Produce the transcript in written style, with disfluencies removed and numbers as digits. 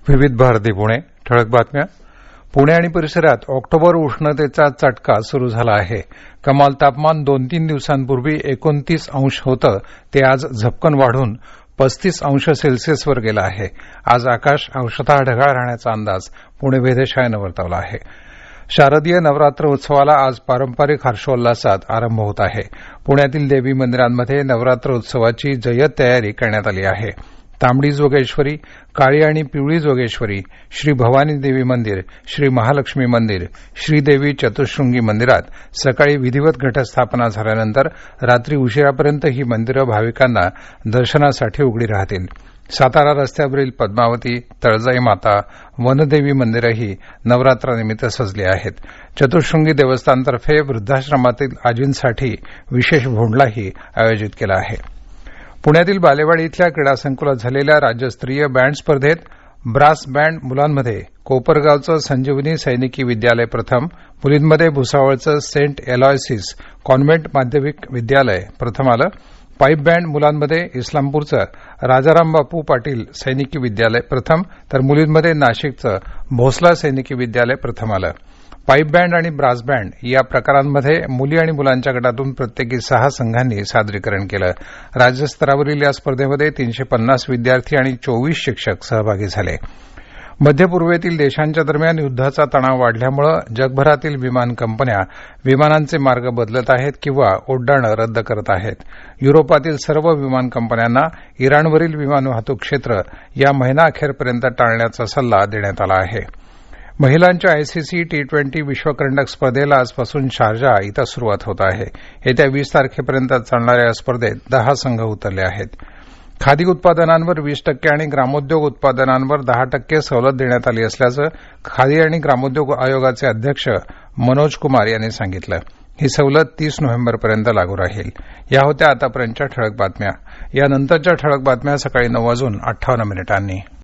विविध भारती पुणे ठळक बातम्या. पुणे आणि परिसरात ऑक्टोबर उष्णतेचा चटका सुरू झाला आहे. कमाल तापमान 2-3 दिवसांपूर्वी 29 अंश होतं ते आज झपकन वाढून 35 अंश सेल्सिअसवर गेलं आहे. आज आकाश अंशतः ढगाळ राहण्याचा अंदाज पुणे वेधशाळेनं वर्तवला आहे. शारदीय नवरात्र उत्सवाला आज पारंपरिक हर्षोल्लासात आरंभ होत आहे. पुण्यातील देवी मंदिरांमध्ये नवरात्र उत्सवाची जय्यत तयारी करण्यात आली आहे. तांबडी जोगेश्वरी, काळी आणि पिवळी जोगेश्वरी, श्री भवानी देवी मंदिर, श्री महालक्ष्मी मंदिर, श्रीदेवी चतुःशृंगी मंदिरात सकाळी विधिवत घटस्थापना झाल्यानंतर रात्री उशिरापर्यंत ही मंदिरं भाविकांना दर्शनासाठी उघडी राहतील. सातारा रस्त्यावरील पद्मावती, तळजाई माता, वनदेवी मंदिरंही नवरात्रानिमित्त सजली आहेत. चतुःशृंगी देवस्थानतर्फे वृद्धाश्रमातील आजींसाठी विशेष भोंडलाही आयोजित केला आहे. पुण्यातील बालेवाडी इथल्या क्रीडा संकुलात झालेल्या राज्यस्तरीय बँड स्पर्धेत ब्रास बँड मुलांमध्ये कोपरगावचं संजीवनी सैनिकी विद्यालय प्रथम, मुलींमध्ये भुसावळचं सेंट एलॉयसिस कॉन्व्हेंट माध्यमिक विद्यालय प्रथम आलं. पाईप बँड मुलांमध्ये इस्लामपूरचं राजाराम बापू पाटील सैनिकी विद्यालय प्रथम, तर मुलींमध्ये नाशिकचं भोसला सैनिकी विद्यालय प्रथम आलं. पाईप बँड आणि ब्रास बँड या प्रकारांमध्ये मुली आणि मुलांच्या गटातून प्रत्येकी 6 संघांनी सादरीकरण केलं. राज्यस्तरावरील या स्पर्धेमध्ये 350 विद्यार्थी आणि 24 शिक्षक सहभागी झाले. मध्य पूर्वेतील देशांच्या दरम्यान युद्धाचा तणाव वाढल्यामुळे जगभरातील विमान कंपन्या विमानांचे मार्ग बदलत आहेत किंवा उड्डाणं रद्द करत आहेत. युरोपातील सर्व विमान कंपन्यांना इराणवरील विमान वाहतूक क्षेत्र या महिनाअखेरपर्यंत टाळण्याचा सल्ला देण्यात आला आहे. महिलांच्या आयसीसी T20 विश्वकरंडक स्पर्धेला आजपासून शारजा इथं सुरुवात होत आहे. येत्या 20 तारखेपर्यंत चालणाऱ्या या स्पर्धेत 10 संघ उतरले आहेत. खादी उत्पादनांवर 20% आणि ग्रामोद्योग उत्पादनांवर 10% सवलत देण्यात आली असल्याचं खादी आणि ग्रामोद्योग आयोगाचे अध्यक्ष मनोज कुमार यांनी सांगितलं. ही सवलत 30 नोव्हेंबरपर्यंत लागू राहील. या होत्या आतापर्यंतच्या ठळक बातम्या. यानंतरच्या ठळक बातम्या सकाळी 9:58 वाजून